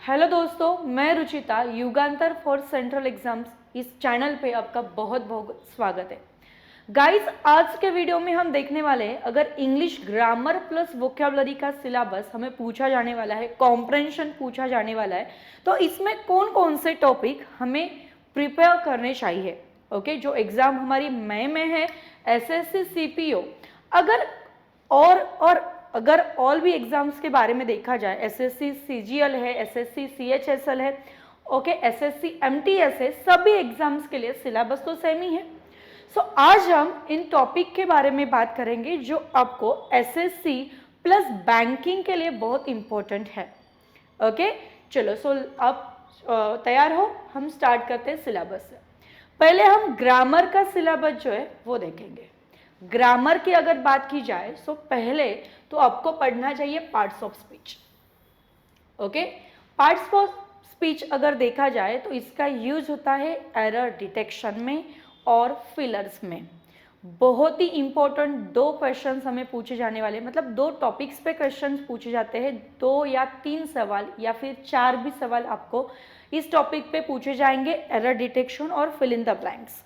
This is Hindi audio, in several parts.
हेलो दोस्तों, मैं रुचिता युगांतर फॉर सेंट्रल एग्जाम्स इस चैनल पे आपका बहुत बहुत स्वागत है। गाइस, आज के वीडियो में हम देखने वाले हैं, अगर इंग्लिश ग्रामर प्लस वोकैबुलरी का सिलेबस हमें पूछा जाने वाला है, कॉम्प्रहेंशन पूछा जाने वाला है, तो इसमें कौन कौन से टॉपिक हमें प्रिपेयर करने चाहिए। ओके, जो एग्जाम हमारी मई में है, एसएससी सीपीओ, और अगर ऑल भी एग्जाम्स के बारे में देखा जाए, एसएससी सीजीएल है, एसएससी सीएचएसएल है, ओके, एसएससी एमटीएस है, सभी एग्जाम्स के लिए सिलेबस तो सेम ही है। सो आज हम इन टॉपिक के बारे में बात करेंगे जो आपको एसएससी प्लस बैंकिंग के लिए बहुत इंपॉर्टेंट है। ओके, चलो, सो आप तैयार हो, हम स्टार्ट करते हैं सिलेबस से। पहले हम ग्रामर का सिलेबस जो है वो देखेंगे। ग्रामर की अगर बात की जाए तो पहले तो आपको पढ़ना चाहिए parts of speech. Okay, parts of speech अगर देखा जाए तो इसका यूज होता है एरर डिटेक्शन में और फिलर्स में। बहुत ही इंपॉर्टेंट दो क्वेश्चंस हमें पूछे जाने वाले, मतलब दो टॉपिक्स पे क्वेश्चंस पूछे जाते हैं, 2 या 3 सवाल या फिर 4 भी सवाल आपको इस टॉपिक पे पूछे जाएंगे, एरर डिटेक्शन और fill in the blanks.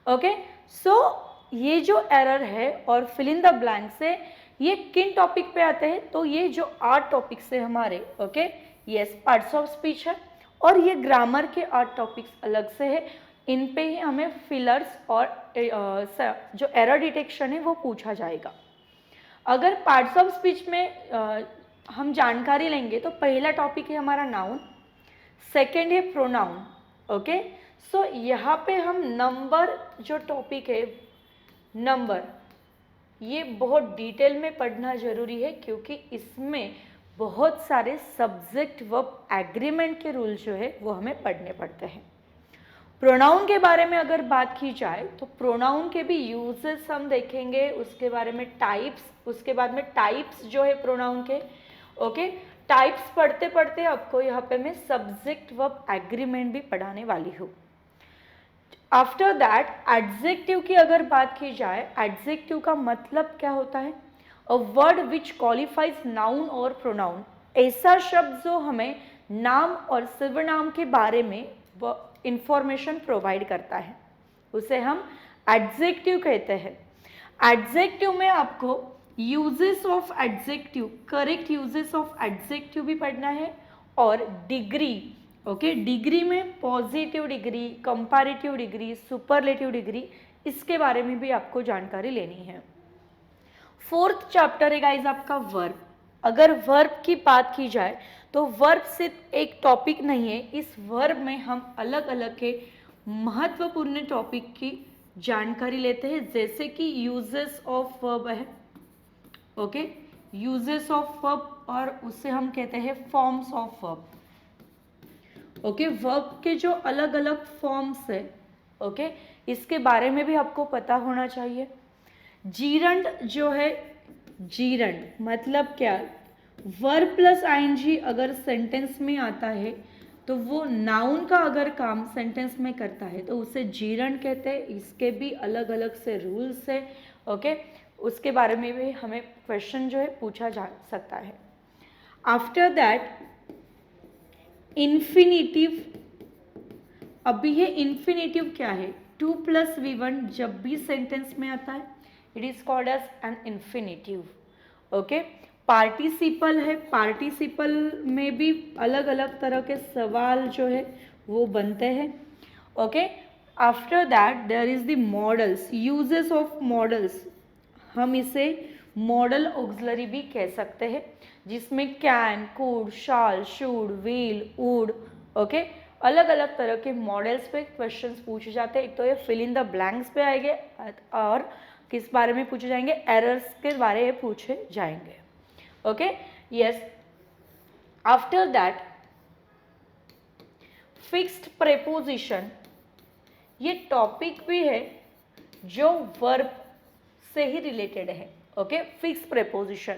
Okay, so ये जो एरर है और फिल इन द ब्लैंक्स है, ये किन टॉपिक पे आते हैं, तो ये जो 8 टॉपिक्स है हमारे, okay, yes, parts of speech है, और ये ग्रामर के 8 टॉपिक्स अलग से है। इन पे ही हमें फिलर्स और जो एरर डिटेक्शन है वो पूछा जाएगा। अगर पार्ट्स ऑफ स्पीच में हम जानकारी लेंगे तो पहला टॉपिक है हमारा नाउन, सेकेंड है प्रोनाउन। ओके, सो यहाँ पे हम नंबर जो टॉपिक है, नंबर, ये बहुत डिटेल में पढ़ना जरूरी है क्योंकि इसमें बहुत सारे सब्जेक्ट वर्ब एग्रीमेंट के रूल जो है वो हमें पढ़ने पड़ते हैं। प्रोनाउन के बारे में अगर बात की जाए तो प्रोनाउन के भी यूजेस हम देखेंगे, उसके बारे में टाइप्स, उसके बाद में टाइप्स जो है प्रोनाउन के। ओके, टाइप्स पढ़ते पढ़ते आपको यहाँ पे मैं सब्जेक्ट वर्ब एग्रीमेंट भी पढ़ाने वाली हूँ। आफ्टर दैट एडजेक्टिव की अगर बात की जाए, एडजेक्टिव का मतलब क्या होता है, a word which qualifies noun और प्रोनाउन, ऐसा शब्द जो हमें नाम और सर्वनाम के बारे में इंफॉर्मेशन प्रोवाइड करता है, उसे हम एडजेक्टिव कहते हैं। एडजेक्टिव में आपको uses of adjective, correct uses of adjective भी पढ़ना है, और डिग्री। ओके, डिग्री में positive degree, comparative degree, superlative degree, इसके बारे में भी आपको जानकारी लेनी है। फोर्थ चैप्टर है गाइस आपका वर्ब। अगर वर्ब की बात की जाए तो वर्ब सिर्फ एक टॉपिक नहीं है, इस वर्ब में हम अलग अलग के महत्वपूर्ण टॉपिक की जानकारी लेते हैं, जैसे कि यूजेस ऑफ वर्ब है। ओके, यूजेस ऑफ वर्ब, और उससे हम कहते हैं forms of verb. Okay, verb के जो अलग अलग फॉर्म्स है, ओके, इसके बारे में भी आपको पता होना चाहिए। जीरंड जो है, जीरंड मतलब क्या, वर्ब प्लस आईएनजी अगर सेंटेंस में आता है तो वो नाउन का अगर काम सेंटेंस में करता है तो उसे जीरंड कहते हैं। इसके भी अलग अलग से रूल्स है। ओके, उसके बारे में भी हमें क्वेश्चन जो है पूछा जा सकता है। After that infinitive. अभी ये इन्फिनिटिव क्या है, 2 + V1 जब भी सेंटेंस में आता है, it is called as an infinitive. Okay, participle है, पार्टिसिपल में भी अलग अलग तरह के सवाल जो है वो बनते हैं। Okay, after that there is the models, uses of models, हम इसे मॉडल ऑक्सिलरी भी कह सकते हैं, जिसमें can, could, shall, should, will, would, okay, अलग अलग तरह के मॉडल्स पे क्वेश्चंस पूछे जाते हैं। एक तो ये फिल इन द ब्लैंक्स पे आएंगे, और किस बारे में पूछे जाएंगे, एरर्स के बारे में पूछे जाएंगे। Okay, yes, after that fixed preposition, ये टॉपिक भी है जो वर्ब से ही रिलेटेड है। ओके, फिक्स प्रेपोजिशन,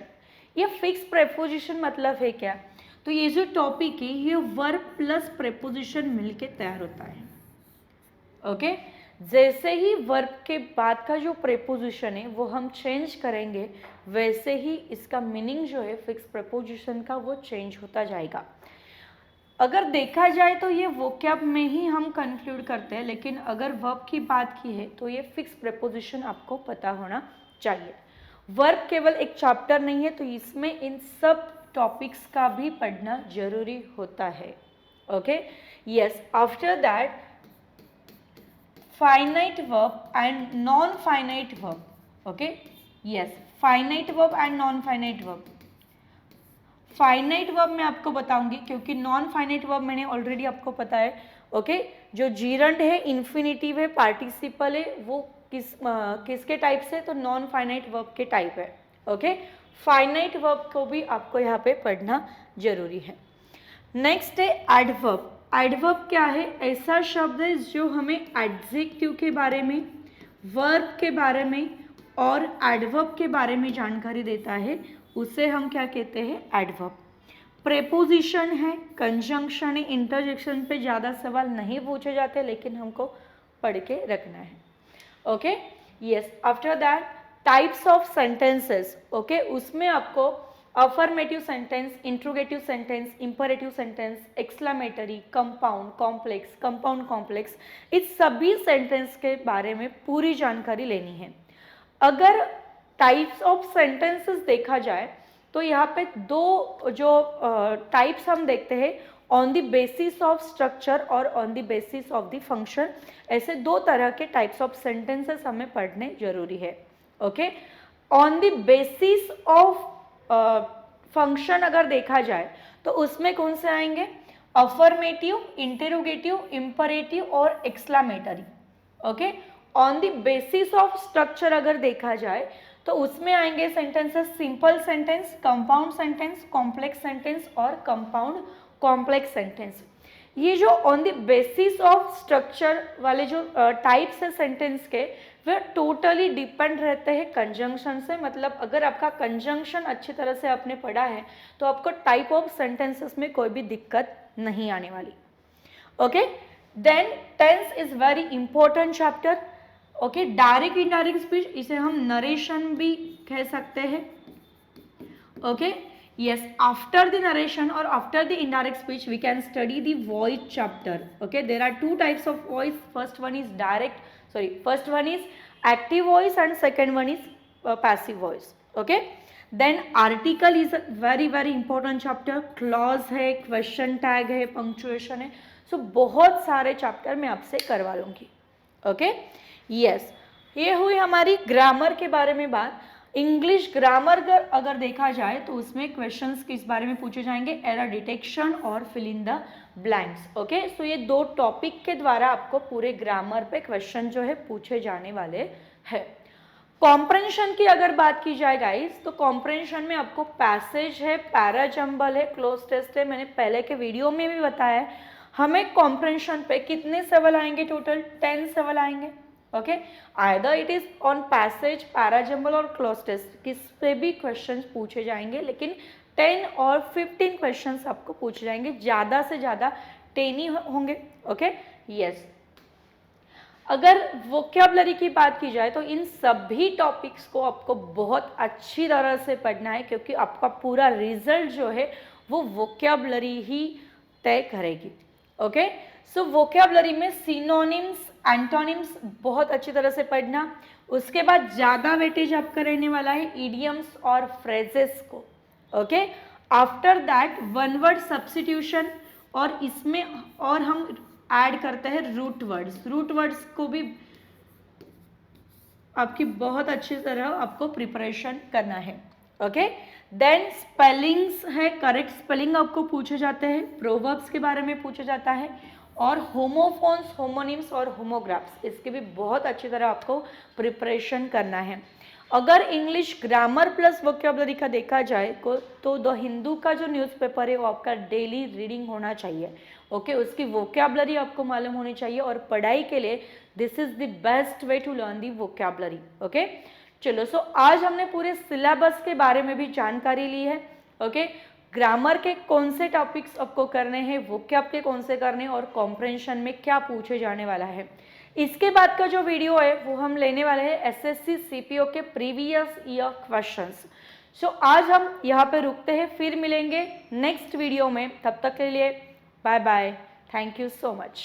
ये फिक्स प्रेपोजिशन मतलब है क्या, तो ये जो टॉपिक है ये वर्ब प्लस प्रेपोजिशन मिलके तैयार होता है। ओके, जैसे ही वर्ब के बाद का जो प्रेपोजिशन है वो हम चेंज करेंगे, वैसे ही इसका मीनिंग जो है फिक्स प्रेपोजिशन का वो चेंज होता जाएगा। अगर देखा जाए तो ये वोकैब में ही हम कंक्लूड करते हैं, लेकिन अगर वर्ब की बात की है तो ये फिक्स प्रेपोजिशन आपको पता होना चाहिए। वर्ब केवल एक चैप्टर नहीं है, तो इसमें इन सब टॉपिक्स का भी पढ़ना जरूरी होता है। Okay, yes, after that finite verb and non-finite verb. Okay, yes, finite verb and non-finite verb. Finite verb मैं आपको बताऊंगी, क्योंकि नॉन फाइनाइट वर्ब मैंने ऑलरेडी आपको पता है। ओके, जो जीरंड है, इन्फिनिटिव है, पार्टिसिपल है, वो किसके टाइप से, तो नॉन फाइनाइट वर्ब के टाइप है। ओके, फाइनाइट वर्ब को भी आपको यहाँ पे पढ़ना जरूरी है। नेक्स्ट है एडवर्ब। एडवर्ब क्या है? ऐसा शब्द है जो हमें एडजेक्टिव के बारे में, वर्ब के बारे में और एडवर्ब के बारे में जानकारी देता है, उसे हम क्या कहते हैं? एडवर्ब। प्रेपोजिशन है, कंजंक्शन है, इंटरजेक्शन पे ज़्यादा सवाल नहीं पूछे जाते, लेकिन हमको पढ़ के रखना है। Okay, yes, after that types of sentences. Okay, उसमें आपको affirmative sentence, interrogative sentence, imperative sentence, exclamatory, compound, complex, compound complex, इस सभी सेंटेंस के बारे में पूरी जानकारी लेनी है। अगर टाइप्स ऑफ सेंटेंसेस देखा जाए तो यहाँ पे दो जो टाइप्स हम देखते हैं, on the basis of structure और on the basis of the function, ऐसे दो तरह के टाइप्स ऑफ सेंटेंसेस हमें पढ़ने जरूरी है। Okay, on the basis of function अगर देखा जाए तो उसमें कौन से आएंगे? अफर्मेटिव, इंटेरोगेटिव, इंपरेटिव और exclamatory. Okay, on the basis of structure अगर देखा जाए तो उसमें आएंगे sentences simple sentence, compound sentence, complex sentence और कंपाउंड कॉम्प्लेक्स सेंटेंस। ये जो on the basis of structure वाले जो टाइप्स है सेंटेंस के, वे टोटली डिपेंड रहते हैं कंजंक्शन से। मतलब अगर आपका कंजंक्शन अच्छी तरह से आपने पढ़ा है तो आपको टाइप ऑफ सेंटेंसेस में कोई भी दिक्कत नहीं आने वाली। Okay, then tense is very important chapter. Okay, direct indirect speech, इसे हम नरेशन भी कह सकते हैं। Okay, yes, after the narration or after the indirect speech we can study the voice chapter. Okay, there are two types of voice. First one is active voice and second one is passive voice. Okay, then article is a very very important chapter. Clause है, question tag है, punctuation है, so बहुत सारे चैप्टर मैं आपसे करवा लूँगी। ओके, यस, ये हुई हमारी ग्रामर के बारे में बात। इंग्लिश ग्रामर अगर देखा जाए तो उसमें क्वेश्चंस किस बारे में पूछे जाएंगे? एरर डिटेक्शन और fill in the blanks. Okay, so ये दो टॉपिक के द्वारा आपको पूरे ग्रामर पे क्वेश्चन जो है पूछे जाने वाले हैं। कॉम्प्रेंशन की अगर बात की जाए गाइस, तो कॉम्प्रेंशन में आपको पैसेज है, पैराजम्बल है, क्लोज टेस्ट है। मैंने पहले के वीडियो में भी बताया है। हमें कॉम्प्रेंशन पे कितने सवाल आएंगे? टोटल 10 सवाल आएंगे। Okay, either it is on passage, parajumble और क्लोज टेस्ट, किस पे भी क्वेश्चंस पूछे जाएंगे, लेकिन 10 और 15 क्वेश्चंस आपको पूछे जाएंगे, ज़्यादा से ज़्यादा 10 ही होंगे। ओके, यस, अगर वोकैबुलरी की बात की जाए तो इन सभी टॉपिक्स को आपको बहुत अच्छी तरह से पढ़ना है, क्योंकि आपका पूरा रिजल्ट जो है वो वोकैबुलरी ही तय करेगी। ओके, सो वोकैबुलरी में सिनोनिम्स, एंटोनिम्स बहुत अच्छी तरह से पढ़ना। उसके बाद ज़्यादा वेटेज आपका रहने वाला है इडियम्स और फ्रेजेस को। Okay, after that one word substitution, और इसमें और हम ऐड करते हैं रूट वर्ड्स। रूट वर्ड्स को भी आपकी बहुत अच्छी तरह आपको प्रिपरेशन करना है। ओके, देन स्पेलिंग्स है, करेक्ट स्पेलिंग आपको पूछे जाते हैं, प्रोवर्ब्स के बारे में पूछा जाता है, और होमोफोन्स, होमोनिम्स और होमोग्राफ्स, इसके भी बहुत अच्छी तरह आपको प्रिपरेशन करना है। अगर इंग्लिश ग्रामर प्लस वोकैबुलरी का देखा जाए तो द हिंदू का जो न्यूज़पेपर है वो आपका डेली रीडिंग होना चाहिए। ओके, उसकी वोकैबुलरी आपको मालूम होनी चाहिए, और पढ़ाई के लिए this is the best way to learn the vocabulary. Okay, चलो, सो आज हमने पूरे सिलेबस के बारे में भी जानकारी ली है। ओके, ग्रामर के कौन से टॉपिक्स आपको करने हैं, वोकैब के कौन से करने हैं, और कॉम्प्रेंशन में क्या पूछे जाने वाला है। इसके बाद का जो वीडियो है वो हम लेने वाले हैं एसएससी सीपीओ के प्रीवियस ईयर क्वेश्चंस। सो आज हम यहाँ पे रुकते हैं, फिर मिलेंगे नेक्स्ट वीडियो में। तब तक के लिए bye bye, thank you so much.